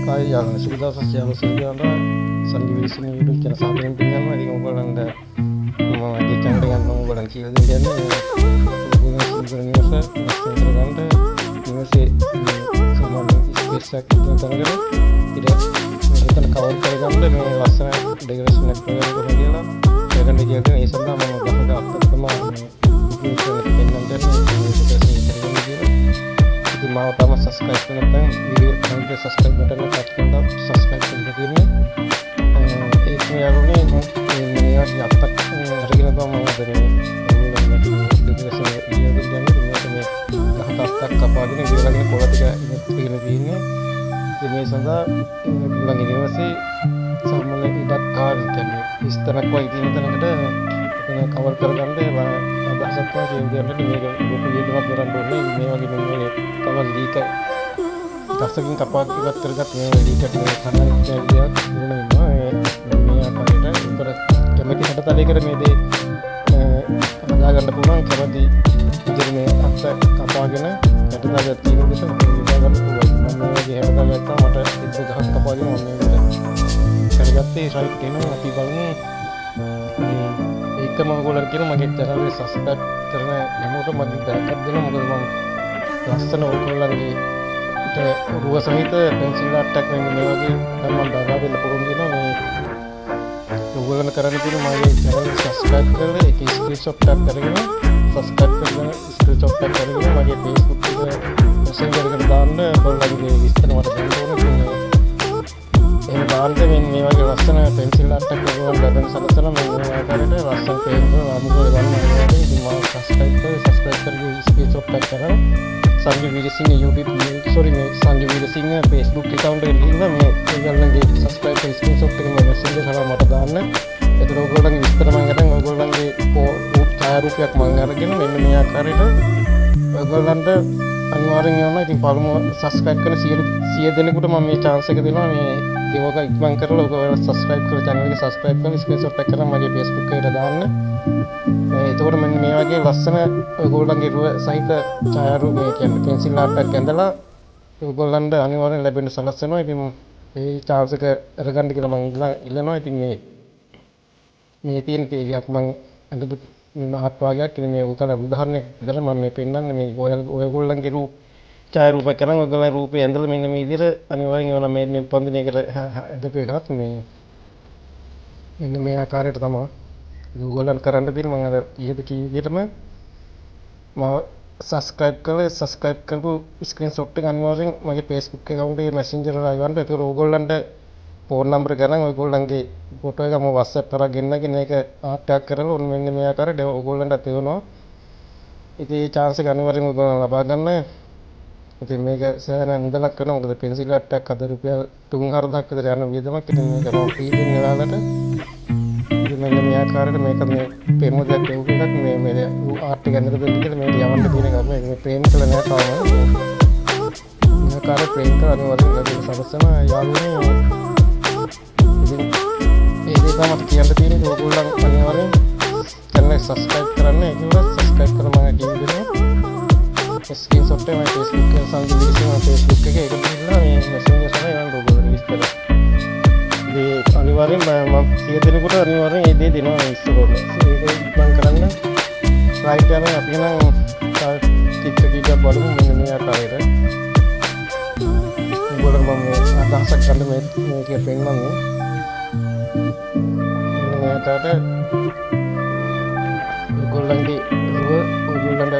Hai yang sudah sosial sosial sendiri sini hidup cara samping dengan di ngomong anda mengajak dengan ngomong kecil dan hubungan sebenarnya masih terganda masih semua istisak tentang tidak tentang kawan terganda melaksana dengan sebenarnya kemudian akan dijaga istilahnya mengajar teman mau utama subscribe tentang video nanti subscribe button tekan subscribe begini itu yang ini ya tak hari ini tuh mau dari dia kata kapal ini dia lagi pola tiga ini sana bilang ini masih sama idat kar kan istilah kau ini ada kawal kerjaan deh lah ada satu aja dia ada di meja buku dia dapat orang dulu ini lagi nunggu kawal lika kasih kapal ibat kerja ini lika di sana dia dulu ini apa ada untuk kami kita tadi kerja mede ada ganda pulang kami di jadi apa kapal gini kita ada tim itu kita kan mana lagi ada lagi mata itu dah kapal ini mana kerja sih saya kena mati bangun ikut menggunakan kira mungkin cara subscribe karena yang itu mungkin dekat dia mungkin memang langsung ukur lagi kita ruas itu pensil attack yang ini lagi dan mendapat di lepung kita nih ukur karena itu mungkin cara subscribe kerana screenshot tag kerana subscribe kerana screenshot tag kerana mungkin Facebook juga messenger kerana kalau lagi istilah macam itu ini bahan tu ini lagi langsung pensil attack dengan dan salah karena langsung pensil kamu kalau mana ada di mau subscribe lagi screenshot tag karena sambil video sini YouTube sambil video sini Facebook account ini lah tinggal lagi subscribe screenshot dengan messenger salah mata dana itu logo lagi istilah mengatakan logo lagi cara rupiah mengarahkan ini akar itu logo landa අනිවාර්යෙන් යනවා. ඉතින් පළමුව subscribe කරන 100 දෙනෙකුට මම මේ chance එක දෙනවා. මේ ඒක ඉක්මන් කරලා ඔයගොල්ලෝ subscribe කරලා channel එක subscribe කරලා screenshot එක කරලා මගේ Facebook එකට දාන්න. එතකොට මෙන්න මේ වගේ ලස්සන ඔයගොල්ලන්ගේ රුව සහිත ඡායාරු මේ කියන්නේ pencil art එකක් ඇඳලා ඔයගොල්ලන්ට අනිවාර්යෙන් ලැබෙන්න සලස්වනවා. ඉතින් මේ chance එක අරගන්න කියලා මම ඉල්ලනවා. ඉතින් මේ තියෙන කේවියක් මම අඳපු ආත් වාගයක් ඉතින් මේ උකල උදාහරණයක් විතර මම මේ පෙන්නන්නේ මේ ඔයගොල්ලන්ගේ ඡාය රූප කරන් ඔයගොල්ලන්ගේ රූපේ ඇඳලා මෙන්න මේ විදිහට අනිවාර්යෙන් ඒවා මේ පන්දිනයකට ඇදපු එකක් මෙන්න මේ ආකාරයට තමයි ඔයගොල්ලන් කරන්න තියෙන මම අර ඊයේ කී විදිහටම මම subscribe කරපු screenshot එක අනිවාර්යෙන් මගේ Facebook account එකේ messenger වල අයවන්න. ඒක ඔයගොල්ලන්ට phone number කරන් ඔයගොල්ලන්ගේ ෆොටෝ එක මම WhatsApp කරලා ගෙන්නගෙන ඒක ආට් එකක් කරලා ඔන්න මෙන්න මේ ආකාරයට ඔයගොල්ලන්ට තේරෙනවා. ඉතින් මේ chance එක අනිවාර්යෙන් ඔයගොල්ලෝ ලබා ගන්න. ඉතින් මේක සෑහෙන ඉඳලක් කරනවා. මොකද පෙන්සිල් ආට් එකක් අද රුපියල් 3-4ක් විතර යන වියදමක්. ඉතින් මේක මම ෆ්‍රී දෙන්න ඔයාලට. ඉතින් මෙන්න මේ ආකාරයට මේක මේ පෙන්ව දෙයක් එවුව එකක් මේ ආට් එක ඇඳලා දෙන්න කියලා මේක යවන්න තියෙන එක මේ ප්‍රේම් කළා නෑ තාම. මේ ආකාරයට ප්‍රේම් කරලා අනිවාර්යෙන් ලැබෙන සලසන යාළුවනේ තමයි කියන්න තියෙන්නේ. ඔයගොල්ලන් අනිවාර්යෙන් channel එක subscribe කරන්න. ඒකවල subscribe කරලා මම කියන්නේ screenshot එක මම Facebook එකේ සංගීතයේ මම Facebook එකේ ඒක දිනලා මේ messenger එකේ යන ඔයගොල්ලන් විස්තර. මේ අනිවාර්යෙන් මම 100 දෙනෙකුට අනිවාර්යෙන් මේ දේ දෙනවා ඉස්සරහට. ඒක මම කරන්න try කරන්නේ අපි නම් ටික බලමු මෙන්න මේ ආකාරයට. ඔයගොල්ලන් මම අදහසක් ගන්න මේක පෙන්නන්නේ. Tata ඔයගොල්ලන්ගේ රුව ඔයගොල්ලන්ට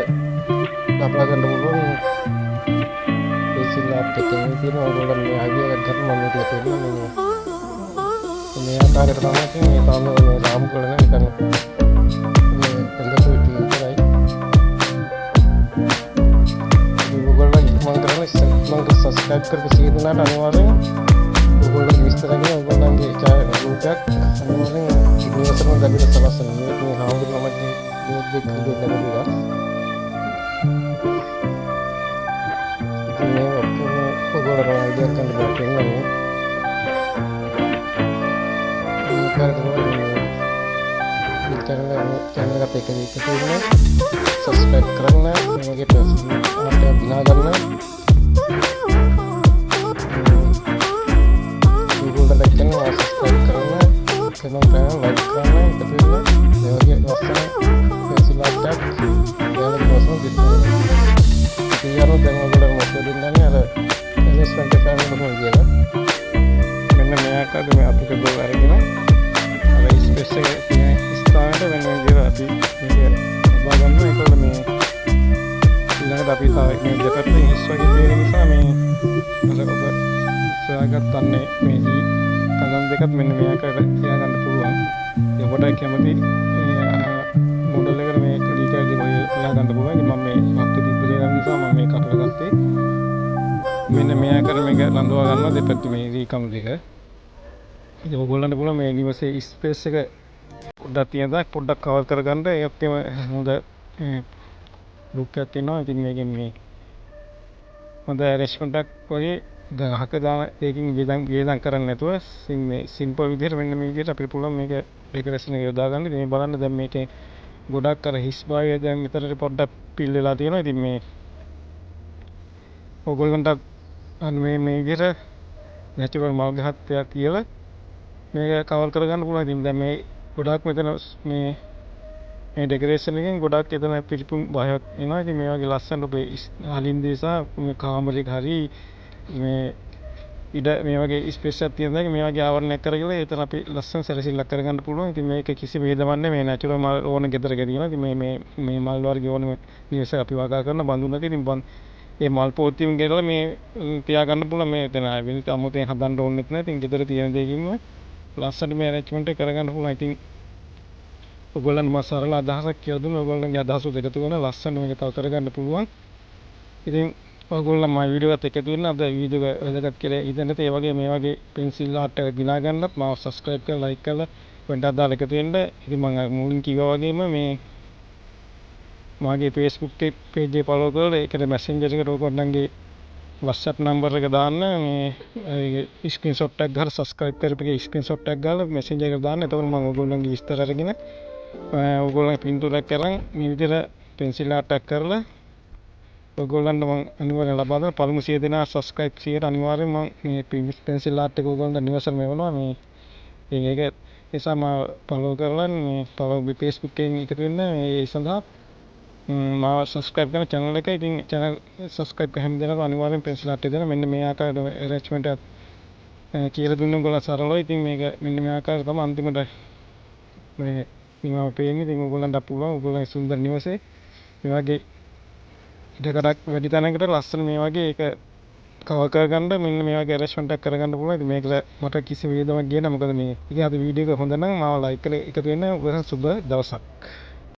අපලා ගන්න පුළුවන් pencil art එකකින් තියෙන ඔයගොල්ලන් මේ idea එකක් ගන්න මම මේක පෙන්නන්නේ මේ ආකාරයට තමයි මේ තාම මේ රාම් කරන නිකන් මේ එන්දසු විතරයි ඔයගොල්ලන් ඉක්මන් කරලා මම subscribe කරපු සියලුනාට අනිවාර්යෙන් ඔයගොල්ලන් විස්තර කරන ඔයගොල්ලන්ගේ රූපයක් අනිවාර්යෙන් ඉතින් දැන් සලස්සන මේ හාමුදුරුවෝ මගේ දෙයක් දෙන්නවා. මේ ඔයගොල්ලෝ idea එකක් ගන්න බැහැ. channel එක එක තියෙන subscribe කරන්න මගේ page එකට බිනා ගන්න ඉන්වෙස්ට්මන්ට් එක කරන්න පුළුවන් කියලා. මෙන්න මේ ආකාරයට මේ අපි කඩෝ අරගෙන අර ස්පේස් එක තියෙන ස්ථානයට මෙන්න මේ විදිහට අපි මේක ලබා ගන්නවා. ඒකවල මේ ඊළඟට අපි තව මේ දෙපැත්තෙන් හිස් වගේ තියෙන නිසා මේ අර ඔබ සොයාගත්තන්නේ මේ කඳන් දෙකත් මෙන්න මේ ආකාරයට තියාගන්න පුළුවන්. ඒ කොට කැමති මොඩල් එකට මේ ඩීටේල් එක හොයාගන්න පුළුවන්. මම මේ මත් තිබ්බ දේ නිසා මම මේ කපලා ගත්තේ. මෙන්න මේ ආකාරයට මේක රඳවා ගන්නවා දෙපැත්තේ මේ රීකම් දෙක. ඉතින් ඔයගොල්ලන්ට පුළුවන් මේ නිවසේ ස්පේස් එක පොඩ්ඩක් තියෙනවා පොඩ්ඩක් කවර් කරගන්න. ඒත් එම හොඳ ලුක් එකක් තියෙනවා. ඉතින් මේකෙන් මේ හොඳ ඇරේන්ජ්මන්ට් එකක් වගේ ගහක දාන ඒකින් වේදම් කරන්නේ නැතුව මේ සිම්පල් විදිහට මෙන්න මේ විදිහට අපිට පුළුවන් මේක ඩෙකොරේෂන් එක යොදා ගන්න. ඉතින් මේ බලන්න දැන් මේකේ ගොඩක් අර හිස් භාගය දැන් විතරට පොඩ්ඩක් පිල් වෙලා තියෙනවා. ඉතින් මේ ඔයගොල්ලන්ට මේ විදිහට නැචරල් මල් ගහක් තියලා මේක කවර් කරගන්න පුළුවන්. ඉතින් දැන් මේ ගොඩක් මෙතන මේ ඩෙකොරේෂන් එකෙන් ගොඩක් එතන පිළිපුම් බයක් එනවා. ඉතින් මේ වගේ ලස්සන ඔබේ අලින්දේ සහ මේ කාමරයක හරි මේ ඉඩ මේ වගේ ස්පේස් එකක් තියෙන දා මේ වගේ ආවරණයක් කරගෙන එතන අපි ලස්සන සැරසිල්ලක් කරගන්න පුළුවන්. ඉතින් මේක කිසි වේදමන්නේ මේ නැචරල් මල් ඕන ගෙදර ගෙනියනවා. ඉතින් මේ මල් වර්ගය ඕන නිවස අපි වගා කරන බඳුනක ඉතින් ඒ මල් පොත්තියන් ගෙනලා මේ තියාගන්න පුළුවන්. මේ එතන වෙනත් අමුතෙන් හදන්න ඕනෙත් නැහැ. ඉතින් ගෙදර තියෙන දෙයකින්ම ලස්සනට මේ ඇරේන්ජ්මන්ට් එක කරගන්න පුළුවන්. ඉතින් ඔයගොල්ලන් මා සරල අදහසක් කියලා දුන්නා. ඔයගොල්ලන්ගේ අදහස් දෙක තුන ලස්සන මේක තව කරගන්න පුළුවන්. ඉතින් ඔයගොල්ලන් මා වීඩියෝ එකත් එකතු වෙන්න අද වීඩියෝ එක වැදගත් කියලා ඉතින්ත් ඒ වගේ මේ වගේ පෙන්සිල් ආර්ට් එක දිනා ගන්නත් මාව සබ්ස්ක්‍රයිබ් කරලා ලයික් කරලා වෙනදා දාලා එකතු වෙන්න. ඉතින් මම මුලින් කිව්වා වගේම මේ මාගේ Facebook page එක follow කරලා ඒකට messenger එකට ඔයගොල්ලන්ගේ WhatsApp number එක දාන්න මේ screenshot එකක් ගහලා subscribe කරපිට screenshot එකක් ගහලා messenger එකට දාන්න. එතකොට මම ඔයගොල්ලන්ගේ විස්තර අරගෙන ඔයගොල්ලන් පින්තූරයක් කරන් මේ විදිහට පෙන්සිල් ආර්ට් එකක් කරලා ඔයගොල්ලන්ට මම අනිවාර්යෙන් ලබා දෙනවා. පළමු 100 දෙනා subscribe 100ට අනිවාර්යෙන් මම මේ පෙන්සිල් ආර්ට් එක ඔයගොල්ලන්ට නිවසට මෙවනවා. මේ ඒක නිසා මම follow කරලා මේ follow Facebook එකෙන් එකතු වෙන්න ඒ සඳහා මාව subscribe කරන channel එක. ඉතින් channel subscribe කරන හැම දෙනාම අනිවාර්යෙන් පෙන්සිල් ආර්ට් එක දෙන්න. මෙන්න මේ ආකාරයට arrangement එකක් කියලා දුන්නොත් ඔයගොල්ලෝ සරලව. ඉතින් මේක මෙන්න මේ ආකාරයට තමයි අන්තිමට මේ මම පේන්නේ. ඉතින් ඔයගොල්ලන්ට පුළුවන් ඔයගොල්ලන්ගේ සුන්දර නිවසේ මේ වගේ ඉඩකඩක් වැඩි තැනකට ලස්සන මේ වගේ ඒක කවර් කරගන්න මෙන්න මේ වගේ arrangement එකක් කරගන්න පුළුවන්. ඉතින් මේකට මට කිසි වේදමක් ගියේ නැහැ. මොකද මේ ඉතින් අද වීඩියෝ එක හොඳ නම් මාව like කරලා එකතු වෙන්න. ඔබට සුබ දවසක්.